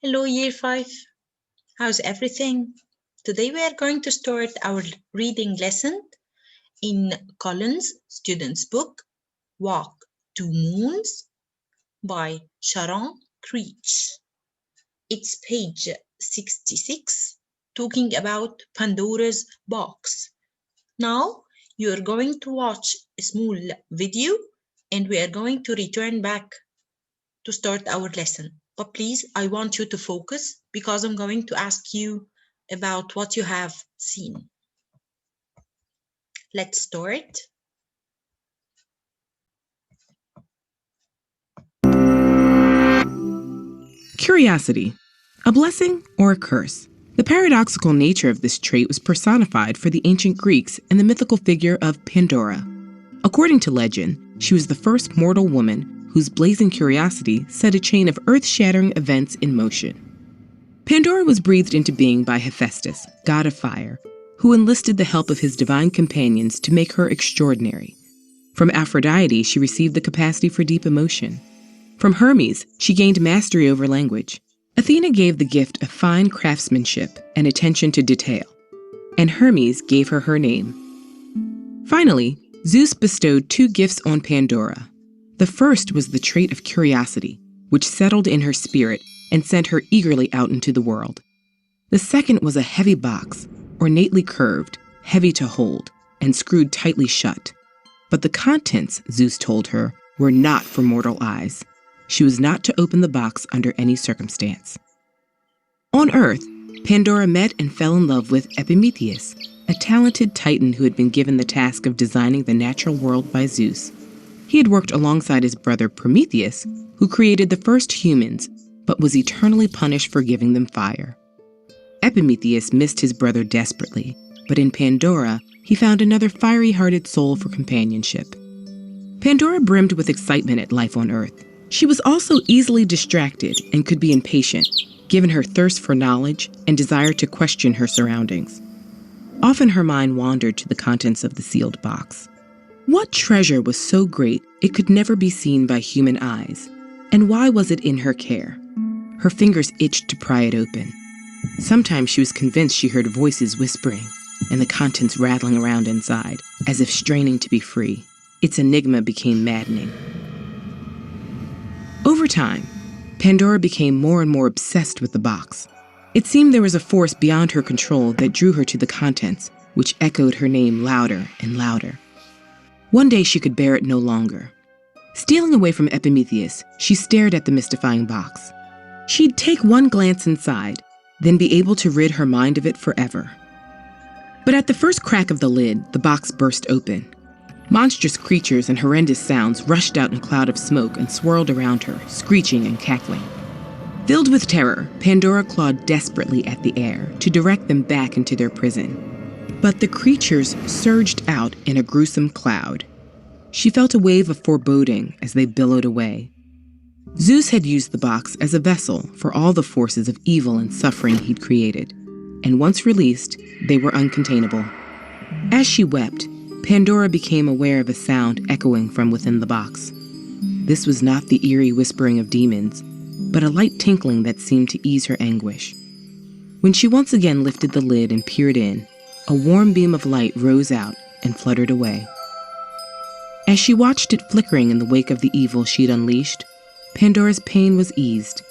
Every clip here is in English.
Hello, Year 5. How's everything? Today we are going to start our reading lesson in Collins' student's book, Walk to Moons by Sharon Creech. It's page 66, talking about Pandora's box. Now you are going to watch a small video and we are going to return back to start our lesson. But please, I want you to focus because I'm going to ask you about what you have seen. Let's start. Curiosity, a blessing or a curse? The paradoxical nature of this trait was personified for the ancient Greeks in the mythical figure of Pandora. According to legend, she was the first mortal woman whose blazing curiosity set a chain of earth-shattering events in motion. Pandora was breathed into being by Hephaestus, god of fire, who enlisted the help of his divine companions to make her extraordinary. From Aphrodite, she received the capacity for deep emotion. From Hermes, she gained mastery over language. Athena gave the gift of fine craftsmanship and attention to detail, and Hermes gave her her name. Finally, Zeus bestowed two gifts on Pandora. The first was the trait of curiosity, which settled in her spirit and sent her eagerly out into the world. The second was a heavy box, ornately curved, heavy to hold, and screwed tightly shut. But the contents, Zeus told her, were not for mortal eyes. She was not to open the box under any circumstance. On Earth, Pandora met and fell in love with Epimetheus, a talented titan who had been given the task of designing the natural world by Zeus. He had worked alongside his brother Prometheus, who created the first humans, but was eternally punished for giving them fire. Epimetheus missed his brother desperately, but in Pandora, he found another fiery-hearted soul for companionship. Pandora brimmed with excitement at life on Earth. She was also easily distracted and could be impatient, given her thirst for knowledge and desire to question her surroundings. Often her mind wandered to the contents of the sealed box. What treasure was so great it could never be seen by human eyes, and why was it in her care? Her fingers itched to pry it open. Sometimes she was convinced she heard voices whispering, and the contents rattling around inside, as if straining to be free. Its enigma became maddening. Over time, Pandora became more and more obsessed with the box. It seemed there was a force beyond her control that drew her to the contents, which echoed her name louder and louder. One day she could bear it no longer. Stealing away from Epimetheus, she stared at the mystifying box. She'd take one glance inside, then be able to rid her mind of it forever. But at the first crack of the lid, the box burst open. Monstrous creatures and horrendous sounds rushed out in a cloud of smoke and swirled around her, screeching and cackling. Filled with terror, Pandora clawed desperately at the air to direct them back into their prison. But the creatures surged out in a gruesome cloud. She felt a wave of foreboding as they billowed away. Zeus had used the box as a vessel for all the forces of evil and suffering he'd created, and once released, they were uncontainable. As she wept, Pandora became aware of a sound echoing from within the box. This was not the eerie whispering of demons, but a light tinkling that seemed to ease her anguish. When she once again lifted the lid and peered in, a warm beam of light rose out and fluttered away. As she watched it flickering in the wake of the evil she'd unleashed, Pandora's pain was eased.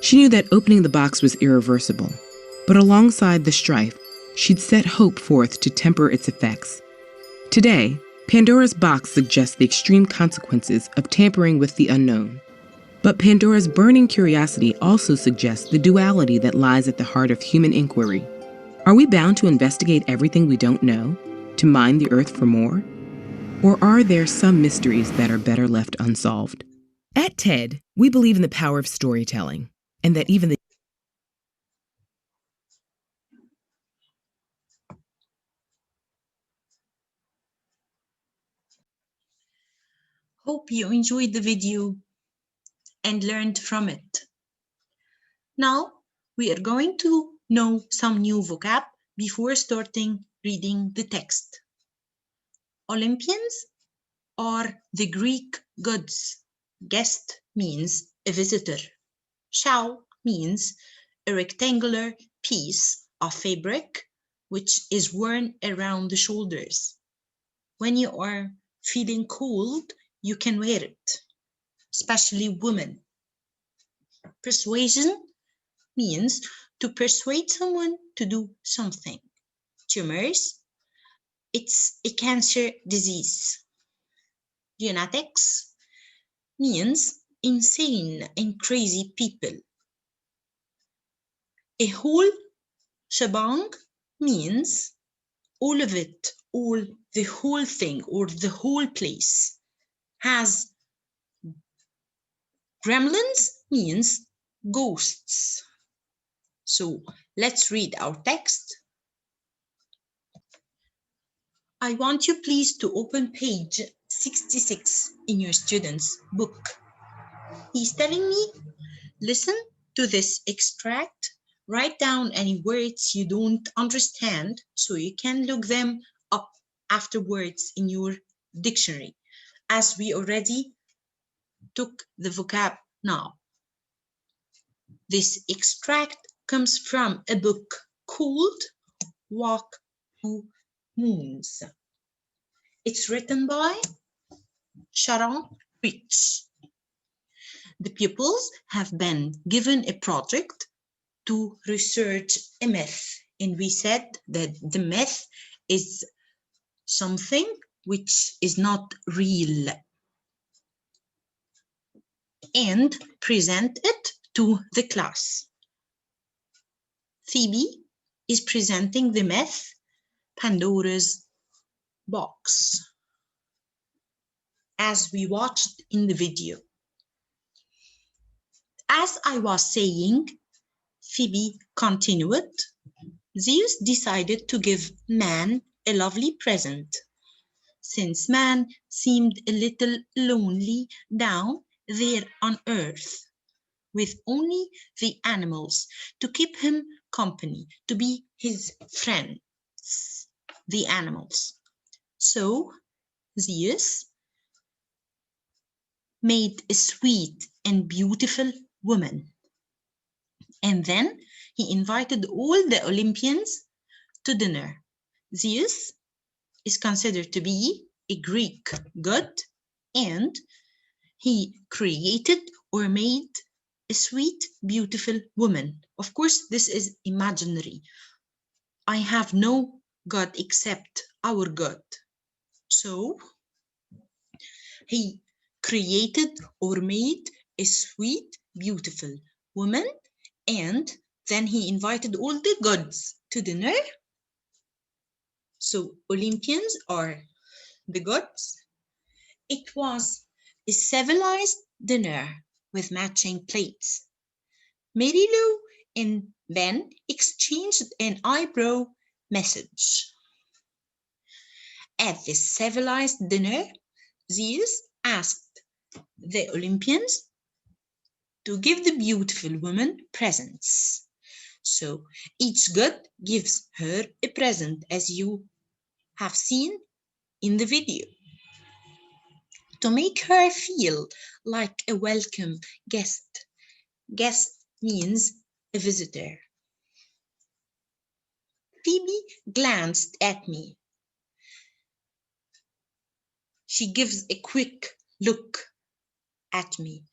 She knew that opening the box was irreversible, but alongside the strife, she'd set hope forth to temper its effects. Today, Pandora's box suggests the extreme consequences of tampering with the unknown. But Pandora's burning curiosity also suggests the duality that lies at the heart of human inquiry. Are we bound to investigate everything we don't know, to mine the earth for more? Or are there some mysteries that are better left unsolved? At TED, we believe in the power of storytelling, and that even the Hope you enjoyed the video and learned from it. Now, we are going to know some new vocab before starting reading the text. Olympians are the Greek gods. Guest means a visitor. Shao means a rectangular piece of fabric which is worn around the shoulders. When you are feeling cold, you can wear it, especially women. Persuasion means to persuade someone to do something. Tumors, it's a cancer disease. Lunatics means insane and crazy people. A whole shebang means all of it, all the whole thing or the whole place. Has gremlins means ghosts. So let's read our text. I want you please to open page 66 in your student's book. He's telling me, listen to this extract, write down any words you don't understand so you can look them up afterwards in your dictionary, as we already took the vocab now. This extract comes from a book called Walk to Moons. It's written by Sharon Rich. The pupils have been given a project to research a myth, and we said that the myth is something which is not real, and present it to the class. Phoebe is presenting the myth Pandora's box, as we watched in the video. As I was saying, Phoebe continued, Zeus decided to give man a lovely present. Since man seemed a little lonely down there on earth, with only the animals to keep him company, to be his friends, the animals. So Zeus made a sweet and beautiful woman. And then he invited all the Olympians to dinner. Zeus is considered to be a Greek god, and he created or made a sweet, beautiful woman. Of course, this is imaginary. I have no god except our God. So he created or made a sweet, beautiful woman, and then he invited all the gods to dinner. So Olympians are the gods. It was a civilized dinner with matching plates. Mary Lou and Ben exchanged an eyebrow message. At this civilized dinner, Zeus asked the Olympians to give the beautiful woman presents. So each god gives her a present, as you have seen in the video, to make her feel like a welcome guest. Guest means a visitor. Phoebe glanced at me. She gives a quick look at me.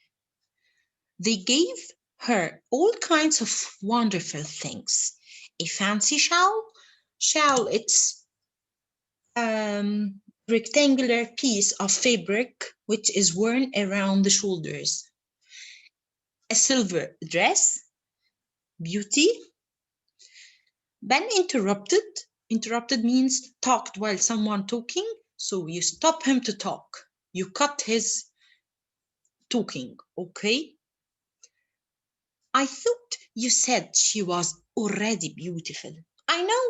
They gave her all kinds of wonderful things. A fancy shawl. Shawl, it's rectangular piece of fabric which is worn around the shoulders. A silver dress. Beauty. Ben interrupted. Interrupted means talked while someone talking. So you stop him to talk. You cut his talking, okay? I thought you said she was already beautiful. I know.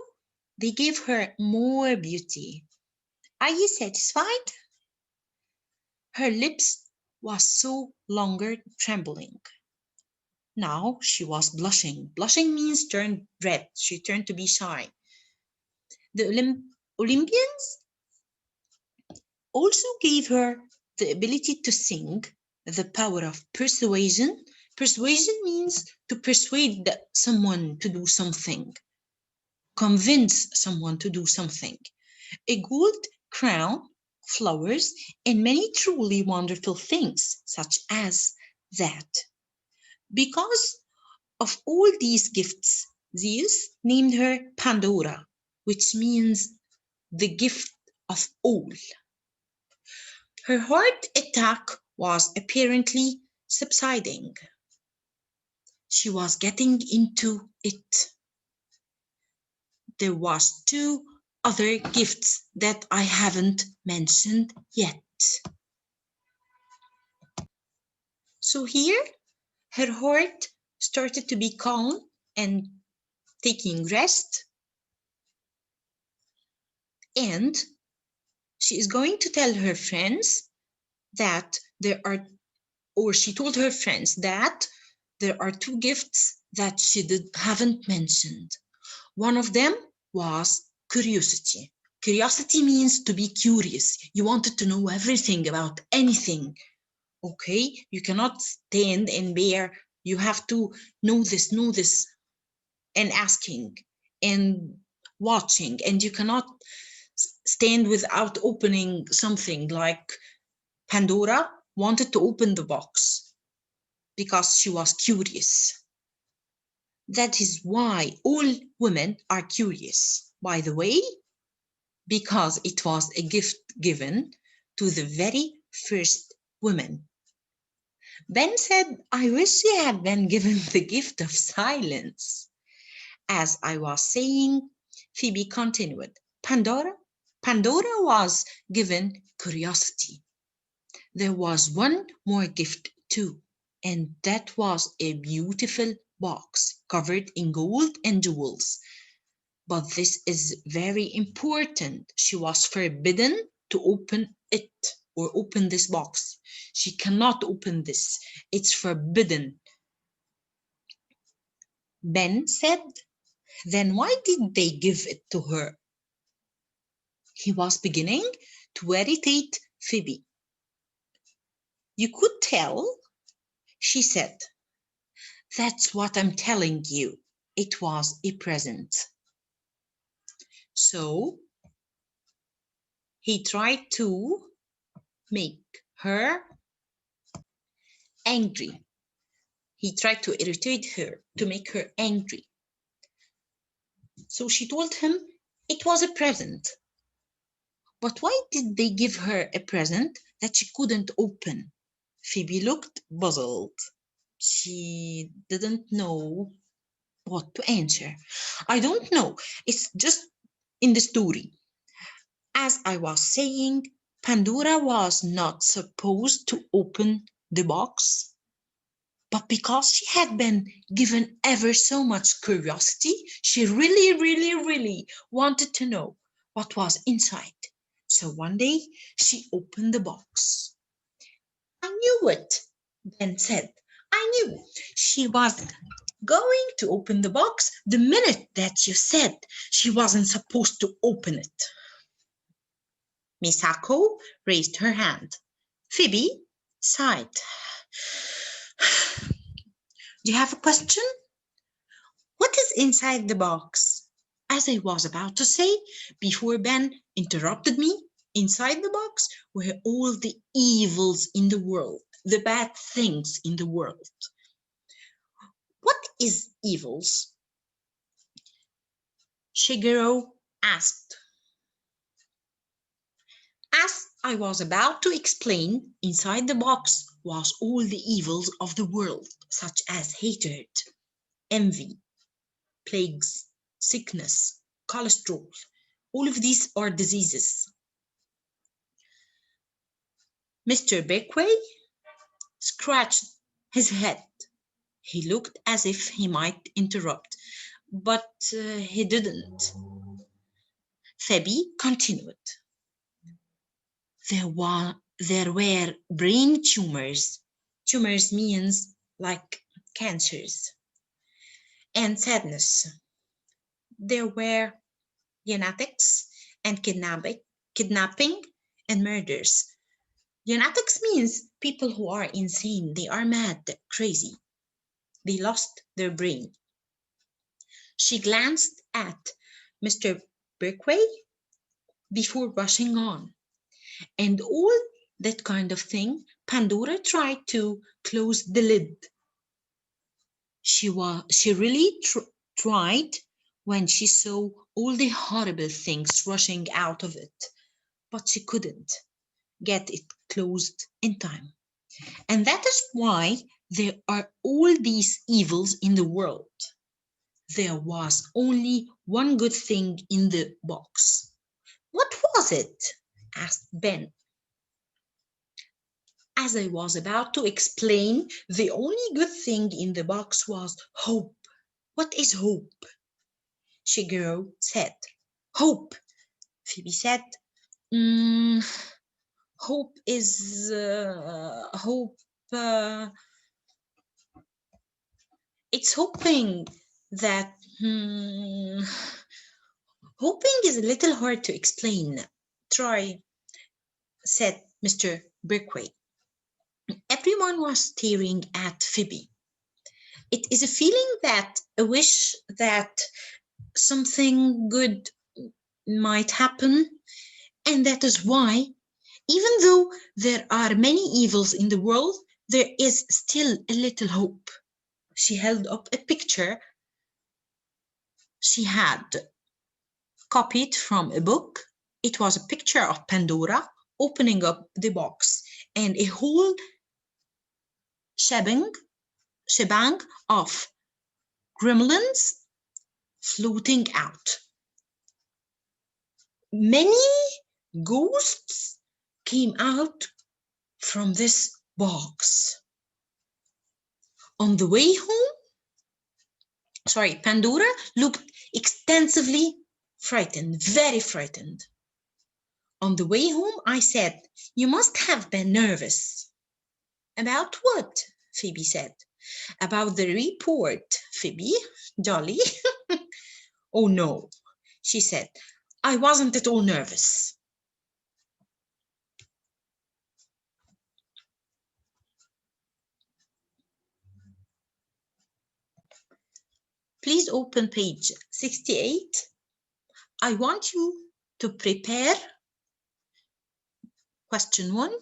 They gave her more beauty. Are you satisfied? Her lips was so longer trembling. Now she was blushing. Blushing means turned red. She turned to be shy. The Olympians also gave her the ability to sing, the power of persuasion, Persuasion means to persuade someone to do something, convince someone to do something. A gold crown, flowers, and many truly wonderful things, such as that. Because of all these gifts, Zeus named her Pandora, which means the gift of all. Her heart attack was apparently subsiding. She was getting into it. There was two other gifts that I haven't mentioned yet. So here her heart started to be calm and taking rest, and she is going to tell her friends that there are, or she told her friends that there are two gifts that haven't mentioned. One of them was curiosity. Curiosity means to be curious. You wanted to know everything about anything. Okay, you cannot stand and bear. You have to know this, and asking and watching, and you cannot stand without opening something. Like Pandora wanted to open the box because she was curious. That is why all women are curious, by the way, because it was a gift given to the very first woman. Ben said, I wish she had been given the gift of silence. As I was saying, Phoebe continued, Pandora was given curiosity. There was one more gift too, and that was a beautiful box covered in gold and jewels. But this is very important. She was forbidden to open it or open this box. She cannot open this. It's forbidden. Ben said, then why did they give it to her? He was beginning to irritate Phoebe. You could tell, she said. That's what I'm telling you. It was a present. So he tried to make her angry. He tried to irritate her, to make her angry. So she told him it was a present. But why did they give her a present that she couldn't open? Phoebe looked puzzled. She didn't know what to answer. I don't know. It's just in the story. As I was saying, Pandora was not supposed to open the box, but because she had been given ever so much curiosity, she really wanted to know what was inside. So one day she opened the box. I knew it, Ben said. I knew she was going to open the box the minute that you said she wasn't supposed to open it. Misako raised her hand. Phoebe sighed. Do you have a question? What is inside the box? As I was about to say, before Ben interrupted me, inside the box were all the evils in the world, the bad things in the world. What is evils? Shigeru asked. As I was about to explain, inside the box was all the evils of the world, such as hatred, envy, plagues, sickness, cholesterol. All of these are diseases. Mr. Beckway scratched his head. He looked as if he might interrupt, but he didn't. Phoebe continued. There were brain tumors. Tumors means like cancers. And sadness. There were lunatics and kidnapping and murders. Lunatics means people who are insane. They are mad, crazy. They lost their brain. She glanced at Mr. Berkway before rushing on. And all that kind of thing. Pandora tried to close the lid. She really tried when she saw all the horrible things rushing out of it, but she couldn't get it closed in time. And that is why there are all these evils in the world. There was only one good thing in the box. What was it? Asked Ben. As I was about to explain, the only good thing in the box was hope. What is hope? Shigeru said. Hope, Phoebe said. Hope is hope. It's hoping that. Hoping is a little hard to explain. Try, said Mr. Brickway. Everyone was staring at Phoebe. It is a feeling that a wish that something good might happen, and that is why, even though there are many evils in the world, there is still a little hope. She held up a picture she had copied from a book. It was a picture of Pandora opening up the box and a whole shebang of gremlins floating out. Many ghosts came out from this box. On the way home, Pandora looked extensively frightened, very frightened. On the way home, I said, "You must have been nervous." "About what?" Phoebe said. "About the report, Phoebe, Jolly." "Oh, no," she said. "I wasn't at all nervous." Please open page 68. I want you to prepare question 1.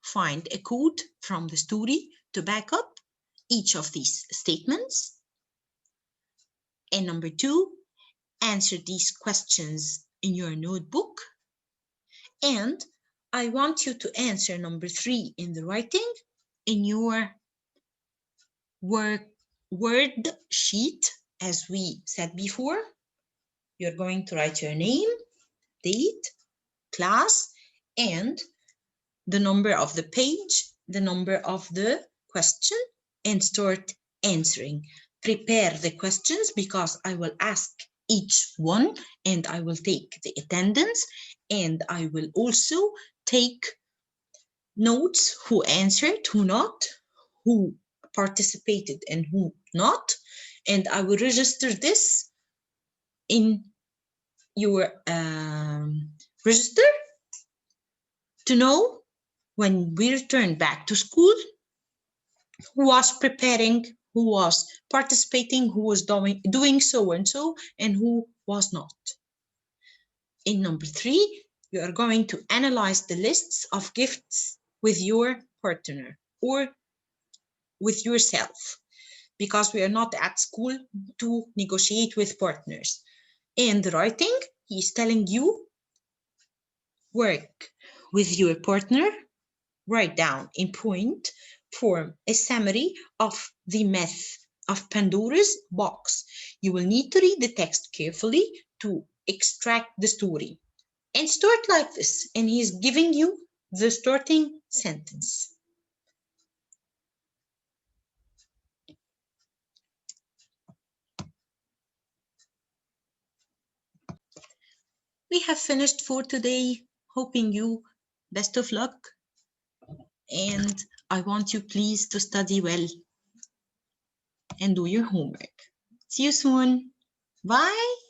Find a quote from the story to back up each of these statements. And number 2, answer these questions in your notebook. And I want you to answer number 3 in the writing in your word sheet. As we said before, you're going to write your name, date, class, and the number of the page, the number of the question, and start answering. Prepare the questions because I will ask each one and I will take the attendance, and I will also take notes who answered, who not, who participated and who not, and I will register this in your register to know when we return back to school who was preparing, who was participating, who was doing so and so, and who was not. In number 3, you are going to analyze the lists of gifts with your partner or with yourself, because we are not at school to negotiate with partners. And the writing, he is telling you, work with your partner, write down in point form a summary of the myth of Pandora's box. You will need to read the text carefully to extract the story. And start like this, and he's giving you the starting sentence. We have finished for today, hoping you best of luck, and I want you please to study well and do your homework. See you soon. Bye.